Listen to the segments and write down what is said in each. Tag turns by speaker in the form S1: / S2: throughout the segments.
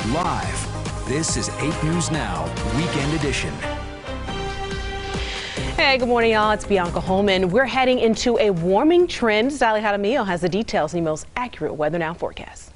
S1: Live, this is 8 News Now, Weekend Edition.
S2: Hey, good morning, y'all. It's Bianca Holman. We're heading into a warming trend. Sally Jaramillo has the details in the most accurate Weather Now forecast.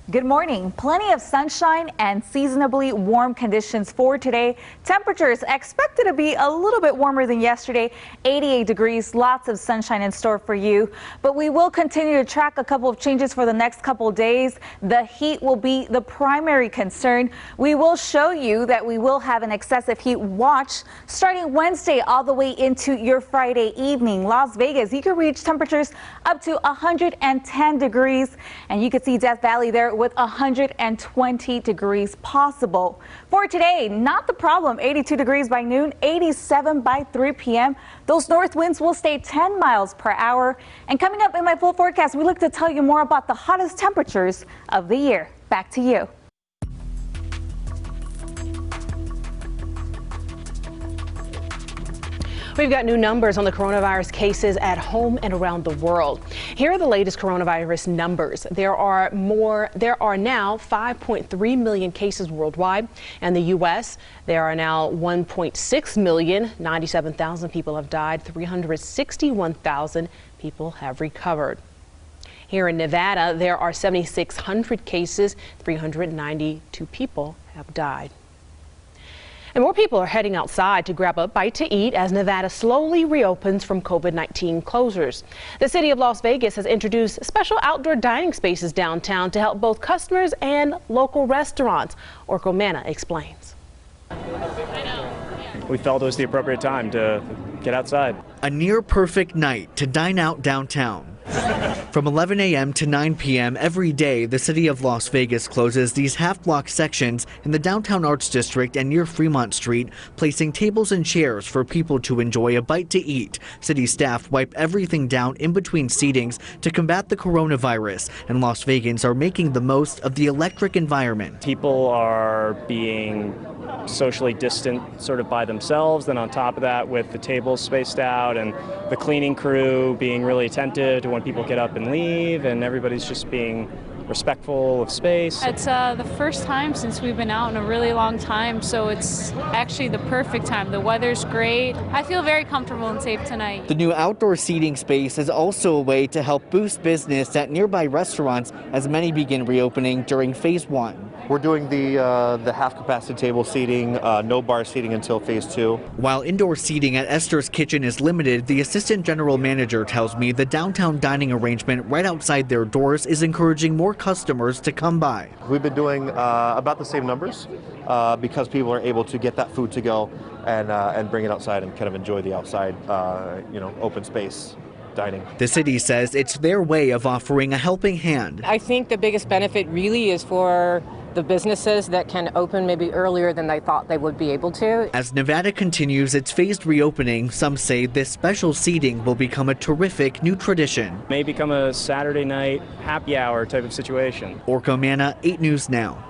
S3: Good morning. Plenty of sunshine and seasonably warm conditions for today. Temperatures expected to be a little bit warmer than yesterday. 88 degrees, lots of sunshine in store for you. But we will continue to track a couple of changes for the next couple of days. The heat will be the primary concern. We will show you that we will have an excessive heat watch starting Wednesday all the way into your Friday evening. Las Vegas, you can reach temperatures up to 110 degrees, and you can see Death Valley there with 120 degrees possible. For today, not the problem. 82 degrees by noon, 87 by 3 p.m. Those north winds will stay 10 miles per hour. And coming up in my full forecast, we look to tell you more about the hottest temperatures of the year. Back to you.
S2: We've got new numbers on the coronavirus cases at home and around the world. Here are the latest coronavirus numbers. There are now 5.3 million cases worldwide. In the U.S., there are now 1.6 million. 97,000 people have died. 361,000 people have recovered. Here in Nevada, there are 7,600 cases. 392 people have died. And more people are heading outside to grab a bite to eat as Nevada slowly reopens from COVID-19 closures. The city of Las Vegas has introduced special outdoor dining spaces downtown to help both customers and local restaurants. Orko Manna explains.
S4: We felt it was the appropriate time to get outside.
S5: A near perfect night to dine out downtown. From 11 a.m. to 9 p.m. every day, the city of Las Vegas closes these half-block sections in the downtown Arts District and near Fremont Street, placing tables and chairs for people to enjoy a bite to eat. City staff wipe everything down in between seatings to combat the coronavirus, and Las Vegans are making the most of the electric environment.
S4: People are being socially distant sort of by themselves, and on top of that with the tables spaced out and the cleaning crew being really attentive to when people get up and leave, and everybody's just being respectful of space.
S6: It's the first time since we've been out in a really long time, so it's actually the perfect time. The weather's great. I feel very comfortable and safe tonight.
S5: The new outdoor seating space is also a way to help boost business at nearby restaurants as many begin reopening during phase 1.
S7: We're doing the half-capacity table seating, no bar seating until phase 2.
S5: While indoor seating at ESTHER'S kitchen is limited, the assistant general manager tells me the downtown dining arrangement right outside their doors is encouraging more customers to come by.
S7: We've been doing about the same numbers because people are able to get that food to go and bring it outside and kind of enjoy the outside, open space dining.
S5: The city says it's their way of offering a helping hand.
S8: I think the biggest benefit really is for the businesses that can open maybe earlier than they thought they would be able to.
S5: As Nevada continues its phased reopening, some say this special seating will become a terrific new tradition.
S4: May become a Saturday night happy hour type of situation.
S5: Orko Manna, 8 News Now.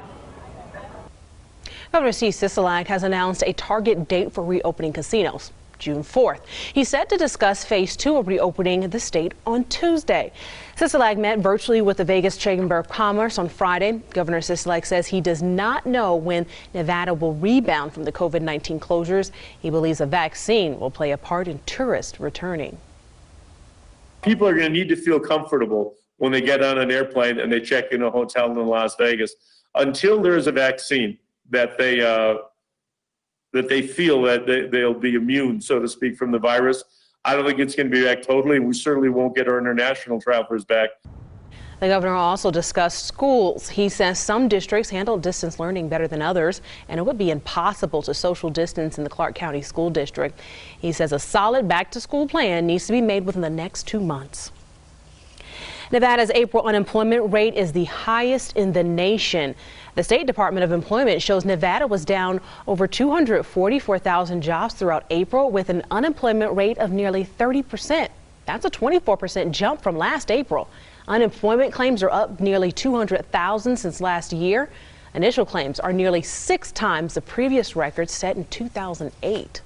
S2: Governor Steve Sisolak has announced a target date for reopening casinos. June 4th. He's set to discuss phase 2 of reopening the state on Tuesday. Sisolak met virtually with the Vegas Chamber of Commerce on Friday. Governor Sisolak says he does not know when Nevada will rebound from the COVID-19 closures. He believes a vaccine will play a part in tourists returning.
S9: People are going to need to feel comfortable when they get on an airplane and they check in a hotel in Las Vegas. Until there is a vaccine that they feel that they'll be immune, so to speak, from the virus, I don't think it's going to be back totally. We certainly won't get our international travelers back.
S2: The governor also discussed schools. He says some districts handle distance learning better than others, and it would be impossible to social distance in the Clark County School District. He says a solid back-to-school plan needs to be made within the next 2 months. Nevada's April unemployment rate is the highest in the nation. The State Department of Employment shows Nevada was down over 244,000 jobs throughout April with an unemployment rate of nearly 30%. That's a 24% jump from last April. Unemployment claims are up nearly 200,000 since last year. Initial claims are nearly 6 times the previous record set in 2008.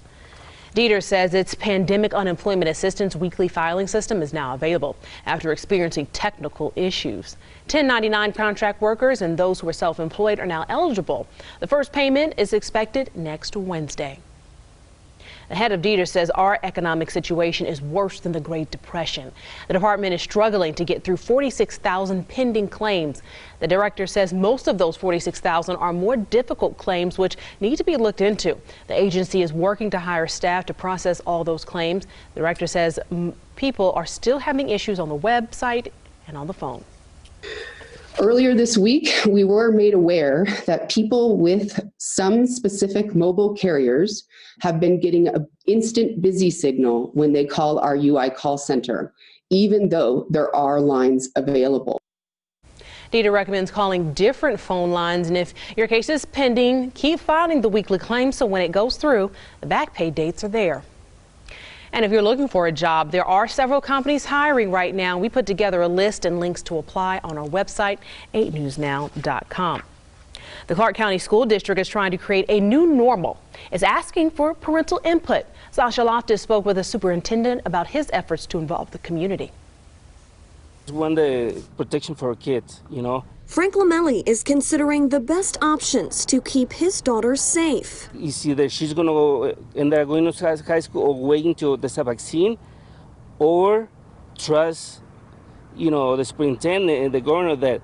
S2: Dieter says its pandemic unemployment assistance weekly filing system is now available after experiencing technical issues. 1099 contract workers and those who are self-employed are now eligible. The first payment is expected next Wednesday. The head of Dieter says our economic situation is worse than the Great Depression. The department is struggling to get through 46,000 pending claims. The director says most of those 46,000 are more difficult claims which need to be looked into. The agency is working to hire staff to process all those claims. The director says people are still having issues on the website and on the phone.
S10: Earlier this week, we were made aware that people with some specific mobile carriers have been getting an instant busy signal when they call our UI call center, even though there are lines available.
S2: Dieter recommends calling different phone lines, and if your case is pending, keep filing the weekly claim so when it goes through, the back pay dates are there. And if you're looking for a job, there are several companies hiring right now. We put together a list and links to apply on our website, 8newsnow.com. The Clark County School District is trying to create a new normal. It's asking for parental input. Sasha Loftus spoke with the superintendent about his efforts to involve the community.
S11: We want the protection for our kids, you know.
S12: Frank Lamelli is considering the best options to keep his daughter safe.
S11: It's either she's going to go end up going to high school or waiting till there's a vaccine, or trust, you know, the superintendent and the governor that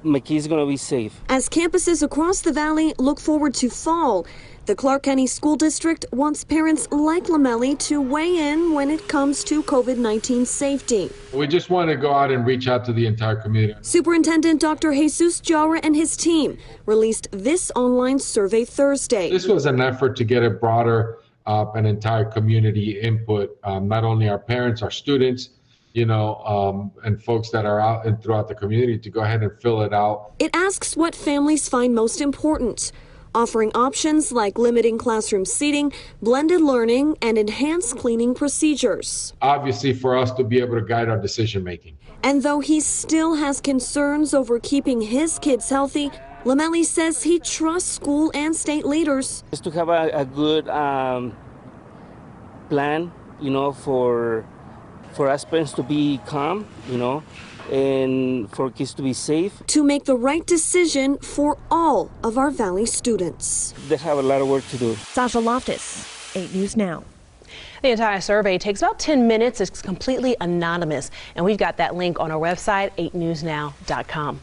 S11: my kid's going to be safe.
S12: As campuses across the valley look forward to fall, the Clark County School District wants parents like Lamelli to weigh in when it comes to COVID-19 safety.
S13: We just want to go out and reach out to the entire community.
S12: Superintendent Dr. Jesus Jara and his team released this online survey Thursday.
S13: This was an effort to get a broader and entire community input, not only our parents, our students, you know, and folks that are out and throughout the community to go ahead and fill it out.
S12: It asks what families find most important, offering options like limiting classroom seating, blended learning, and enhanced cleaning procedures.
S13: Obviously, for us to be able to guide our decision making.
S12: And though he still has concerns over keeping his kids healthy, Lamelli says he trusts school and state leaders.
S11: Just to have a good plan, you know, for aspirants to be calm, you know, and for kids to be safe.
S12: To make the right decision for all of our Valley students.
S11: They have a lot of work to do.
S12: Sasha Loftus, 8 News Now.
S2: The entire survey takes about 10 minutes. It's completely anonymous, and we've got that link on our website, 8newsnow.com.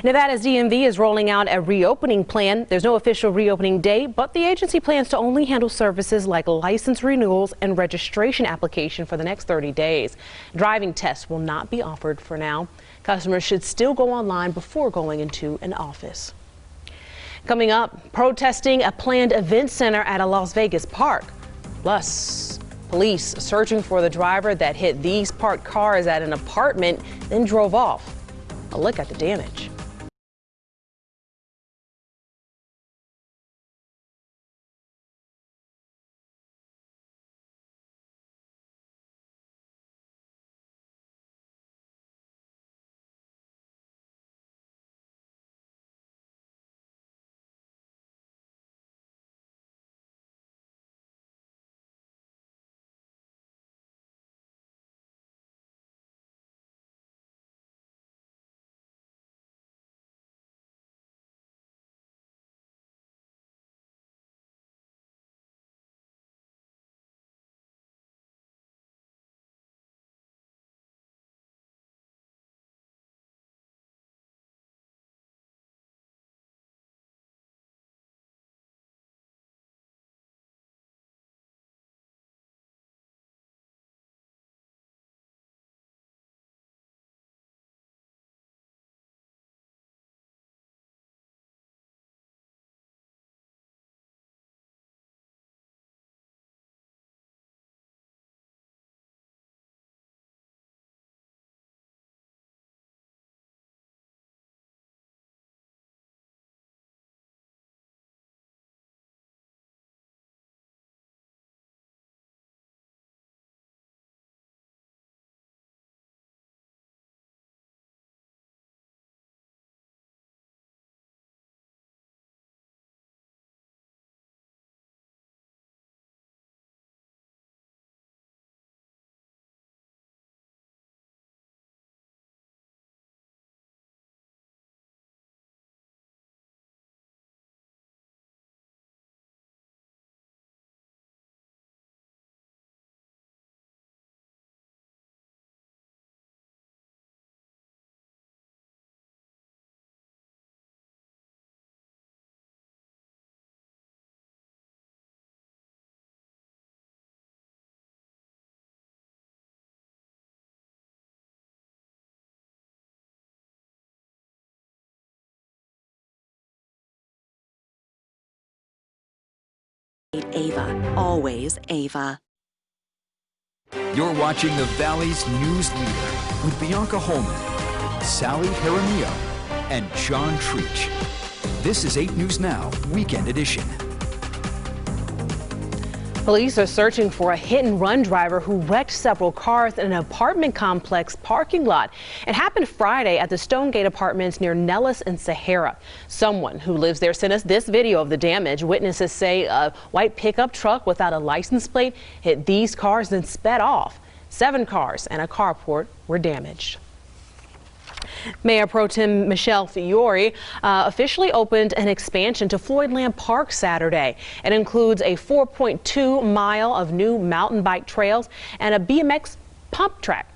S2: Nevada's DMV is rolling out a reopening plan. There's no official reopening date, but the agency plans to only handle services like license renewals and registration application for the next 30 days. Driving tests will not be offered for now. Customers should still go online before going into an office. Coming up, protesting a planned event center at a Las Vegas park. Plus, police searching for the driver that hit these parked cars at an apartment, then drove off. A look at the damage.
S12: Ava, always Ava.
S1: You're watching the Valley's News Leader with Bianca Holman, Sally Jaramillo, and John Treach. This is 8 News Now, Weekend Edition.
S2: Police are searching for a hit-and-run driver who wrecked several cars in an apartment complex parking lot. It happened Friday at the Stonegate Apartments near Nellis and Sahara. Someone who lives there sent us this video of the damage. Witnesses say a white pickup truck without a license plate hit these cars and sped off. 7 cars and a carport were damaged. Mayor Pro Tem Michelle Fiore officially opened an expansion to Floydland Park Saturday. It includes a 4.2 mile of new mountain bike trails and a BMX pump track.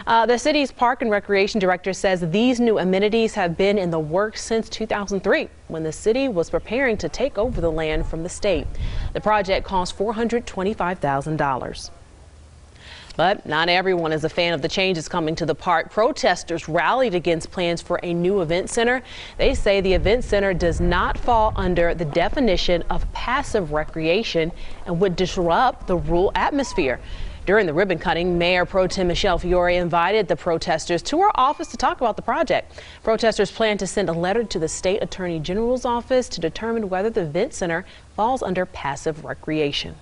S2: The city's Park and Recreation Director says these new amenities have been in the works since 2003, when the city was preparing to take over the land from the state. The project cost $425,000. But not everyone is a fan of the changes coming to the park. Protesters rallied against plans for a new event center. They say the event center does not fall under the definition of passive recreation and would disrupt the rural atmosphere. During the ribbon cutting, Mayor Pro Tem Michelle Fiore invited the protesters to her office to talk about the project. Protesters plan to send a letter to the state attorney general's office to determine whether the event center falls under passive recreation.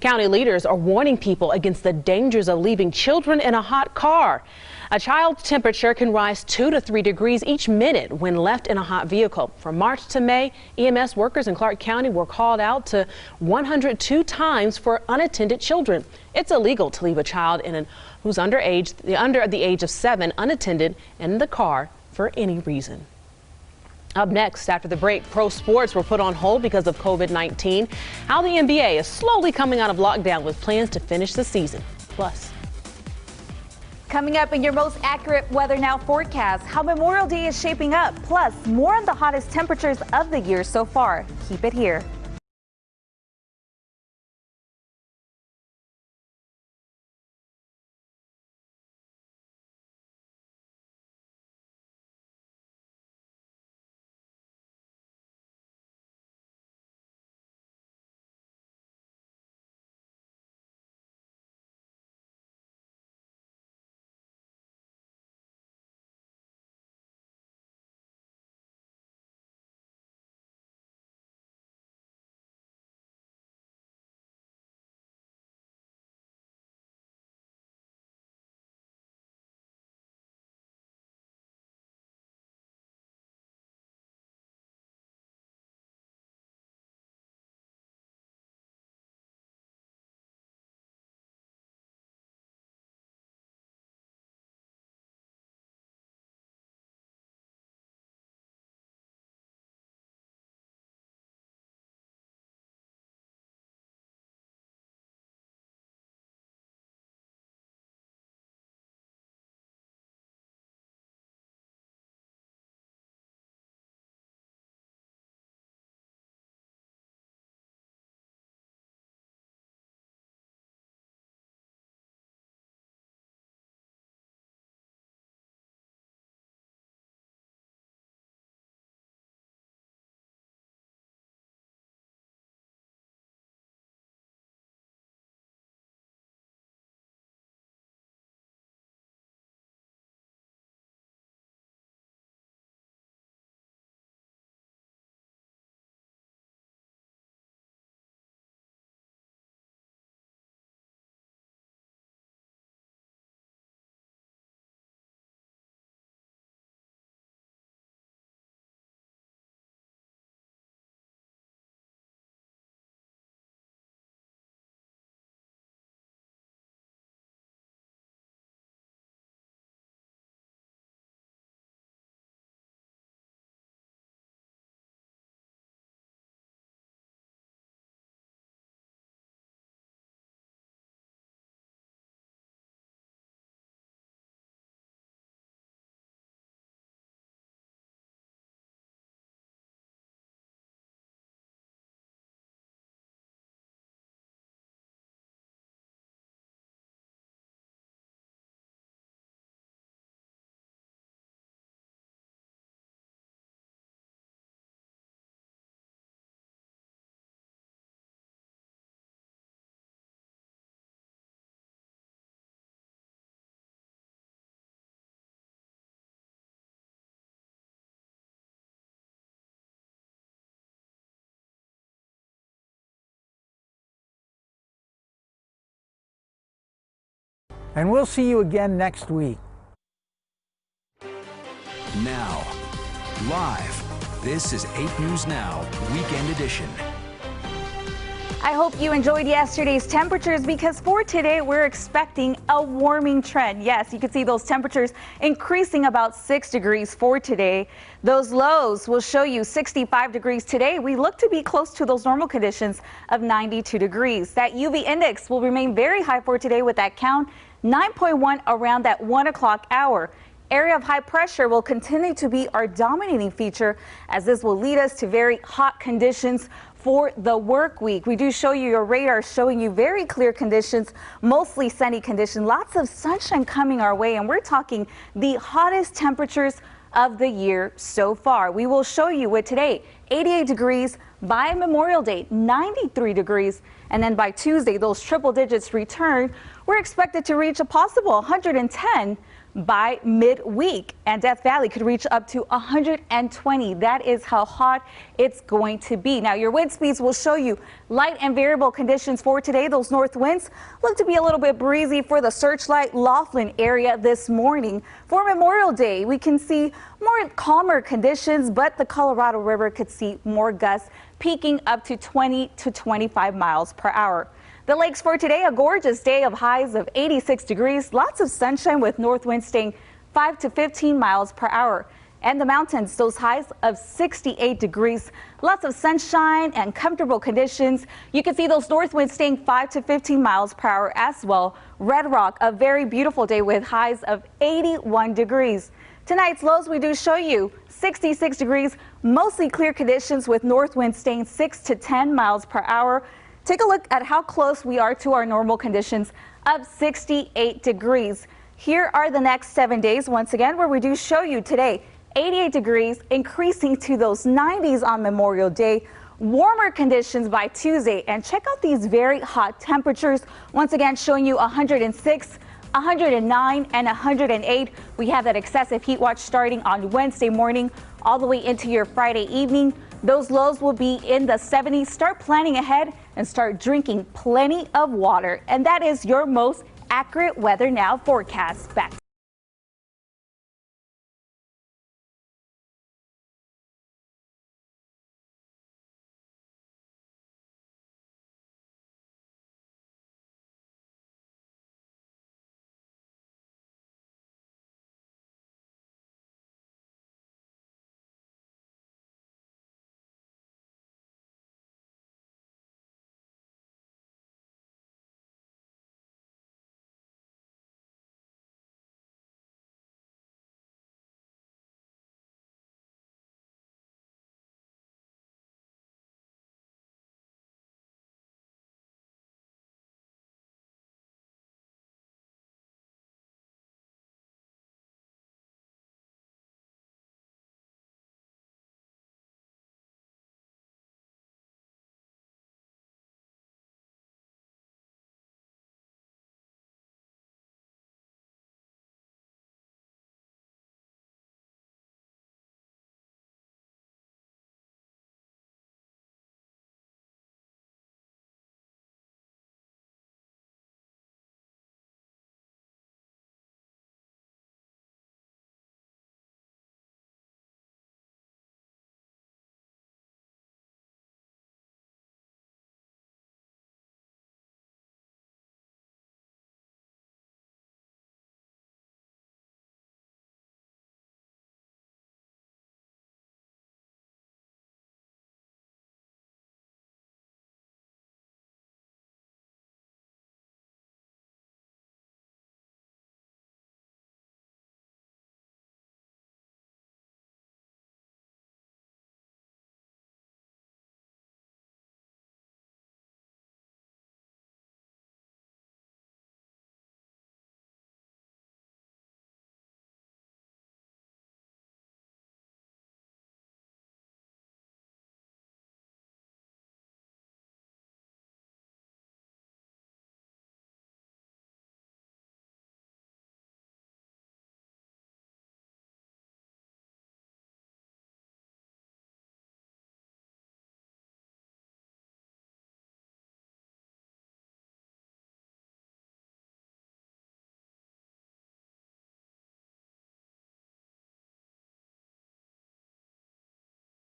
S2: County leaders are warning people against the dangers of leaving children in a hot car. A child's temperature can rise 2 to 3 degrees each minute when left in a hot vehicle. From March to May, EMS workers in Clark County were called out to 102 times for unattended children. It's illegal to leave a child who's under the age of 7 unattended in the car for any reason. Up next, after the break, pro sports were put on hold because of COVID-19. How the NBA is slowly coming out of lockdown with plans to finish the season. Plus,
S3: coming up in your most accurate Weather Now forecast, how Memorial Day is shaping up. Plus, more on the hottest temperatures of the year so far. Keep it here.
S14: and we'll see you again next week.
S1: Now, live, this is 8 News Now, Weekend Edition.
S3: I hope you enjoyed yesterday's temperatures because for today we're expecting a warming trend. Yes, you can see those temperatures increasing about 6 degrees for today. Those lows will show you 65 degrees today. We look to be close to those normal conditions of 92 degrees. That UV index will remain very high for today with that count 9.1 around that 1 o'clock hour. Area of high pressure will continue to be our dominating feature as this will lead us to very hot conditions for the work week. We do show you your radar showing you very clear conditions, mostly sunny conditions, lots of sunshine coming our way, and we're talking the hottest temperatures of the year so far. We will show you with today 88 degrees, by Memorial Day 93 degrees, and then by Tuesday those triple digits return. We're expected to reach a possible 110 by midweek, and Death Valley could reach up to 120. That is how hot it's going to be. Now your wind speeds will show you light and variable conditions for today. Those north winds look to be a little bit breezy for the Searchlight Laughlin area this morning. For Memorial Day, we can see more calmer conditions, but the Colorado River could see more gusts peaking up to 20 to 25 miles per hour. The lakes for today, a gorgeous day of highs of 86 degrees, lots of sunshine with north winds staying 5 to 15 miles per hour. And the mountains, those highs of 68 degrees, lots of sunshine and comfortable conditions. You can see those north winds staying 5 to 15 miles per hour as well. Red Rock, a very beautiful day with highs of 81 degrees. Tonight's lows, we do show you 66 degrees, mostly clear conditions with north winds staying 6 to 10 miles per hour. Take a look at how close we are to our normal conditions of 68 degrees. Here are the next 7 days, once again, where we do show you today 88 degrees, increasing to those 90s on Memorial Day. Warmer conditions by Tuesday, and check out these very hot temperatures. Once again, showing you 106, 109, and 108. We have that excessive heat watch starting on Wednesday morning all the way into your Friday evening. Those lows will be in the 70s. Start planning ahead and start drinking plenty of water. And that is your most accurate Weather Now forecast. Back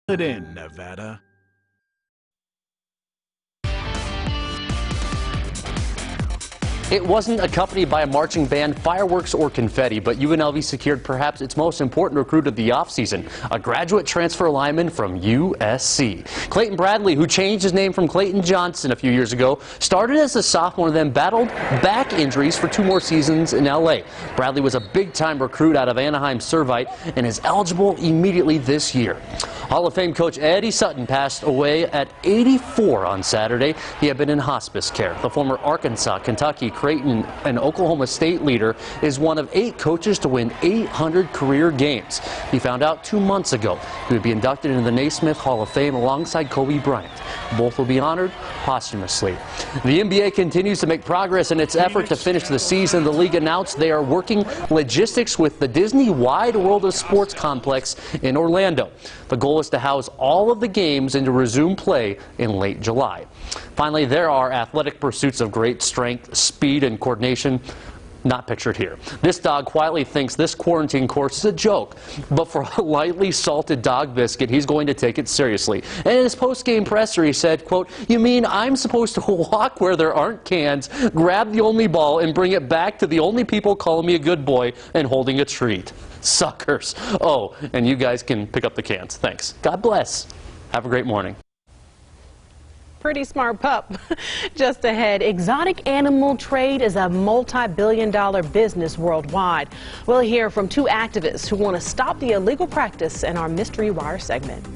S15: it in, Nevada.
S16: It wasn't accompanied by a marching band, fireworks, or confetti, but UNLV secured perhaps its most important recruit of the offseason, a graduate transfer lineman from USC. Clayton Bradley, who changed his name from Clayton Johnson a few years ago, started as a sophomore, then battled back injuries for 2 more seasons in LA. Bradley was a big-time recruit out of Anaheim Servite and is eligible immediately this year. Hall of Fame coach Eddie Sutton passed away at 84 on Saturday. He had been in hospice care. The former Arkansas, Kentucky, Creighton, and Oklahoma State leader is one of 8 coaches to win 800 career games. He found out 2 months ago he would be inducted into the Naismith Hall of Fame alongside Kobe Bryant. Both will be honored posthumously. The NBA continues to make progress in its effort to finish the season. The league announced they are working logistics with the Disney Wide World of Sports complex in Orlando. The goal is to house all of the games and to resume play in late July. Finally, there are athletic pursuits of great strength, speed, and coordination. Not pictured here. This dog quietly thinks this quarantine course is a joke, but for a lightly salted dog biscuit, he's going to take it seriously. And in his post-game presser, he said, quote, "You mean I'm supposed to walk where there aren't cans, grab the only ball, and bring it back to the only people calling me a good boy and holding a treat? Suckers." Oh, and you guys can pick up the cans. Thanks. God bless. Have a great morning.
S2: Pretty smart pup. Just ahead, exotic animal trade is a multi-billion-dollar business worldwide. We'll hear from 2 activists who want to stop the illegal practice in our Mystery Wire segment.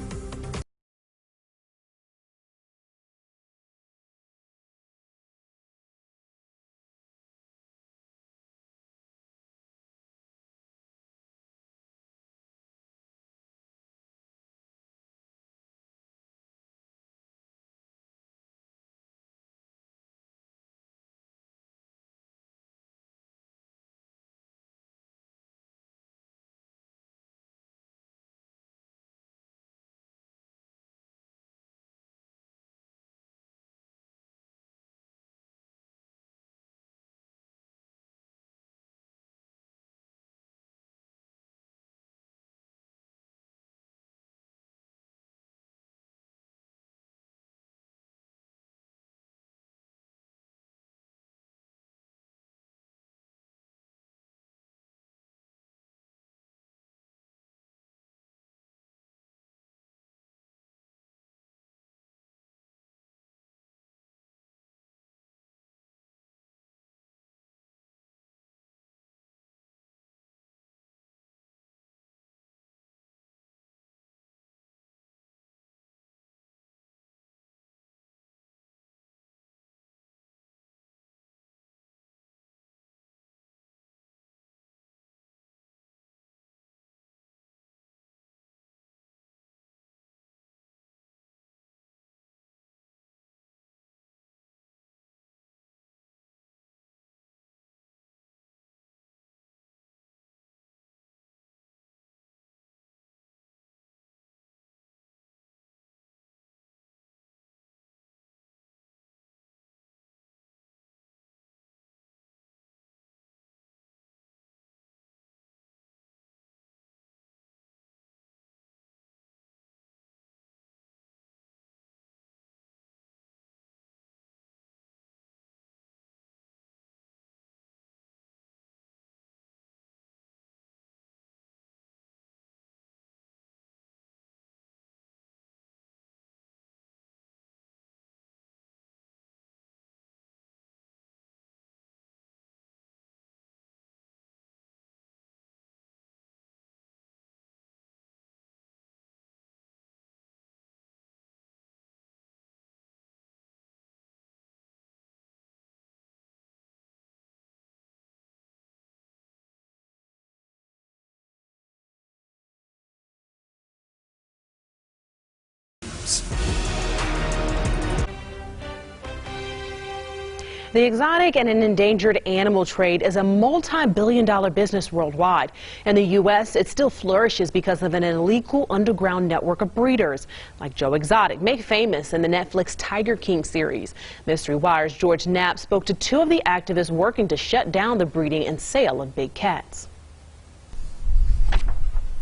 S2: The exotic and an endangered animal trade is a multi-billion-dollar business worldwide. In the U.S., it still flourishes because of an illegal underground network of breeders, like Joe Exotic, made famous in the Netflix Tiger King series. Mystery Wire's George Knapp spoke to 2 of the activists working to shut down the breeding and sale of big cats.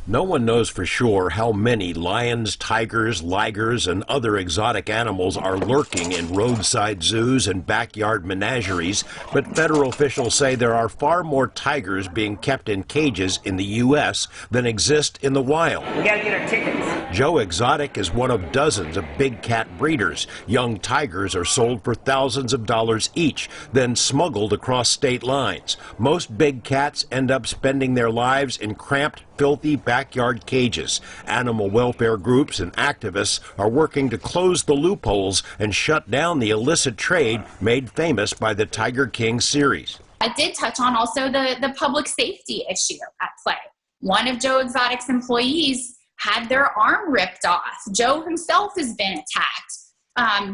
S15: No one knows for sure how many lions, tigers, ligers, and other exotic animals are lurking in roadside zoos and backyard menageries, but federal officials say there are far more tigers being kept in cages in the U.S. than exist in the wild.
S17: We gotta get our tickets.
S15: Joe Exotic is one of dozens of big cat breeders. Young tigers are sold for thousands of dollars each, then smuggled across state lines. Most big cats end up spending their lives in cramped, filthy backyard cages. Animal welfare groups and activists are working to close the loopholes and shut down the illicit trade made famous by the Tiger King series.
S18: I did touch on also the public safety issue at play. One of Joe Exotic's employees had their arm ripped off. Joe himself has been attacked.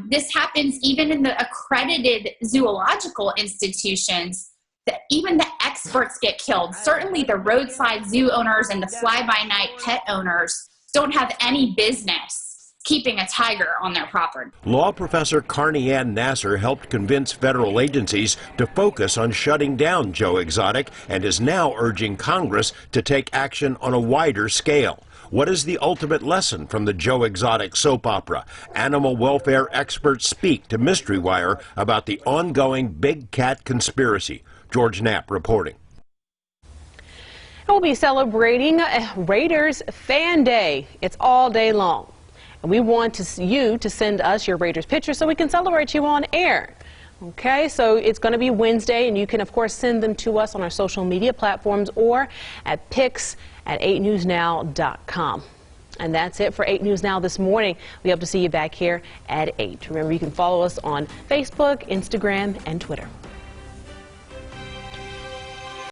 S18: This happens even in the accredited zoological institutions. That even the experts get killed. Certainly the roadside zoo owners and the fly-by-night pet owners don't have any business keeping a tiger on their property.
S15: Law professor Carney Ann Nasser helped convince federal agencies to focus on shutting down Joe Exotic and is now urging Congress to take action on a wider scale. What is the ultimate lesson from the Joe Exotic soap opera? Animal welfare experts speak to Mystery Wire about the ongoing big cat conspiracy. George Knapp reporting.
S2: We'll be celebrating Raiders Fan Day. It's all day long. And we want you to send us your Raiders pictures so we can celebrate you on air. Okay, so it's going to be Wednesday, and you can, of course, send them to us on our social media platforms or at pics@8newsnow.com. And that's it for 8 News Now this morning. We hope to see you back here at 8. Remember, you can follow us on Facebook, Instagram, and Twitter.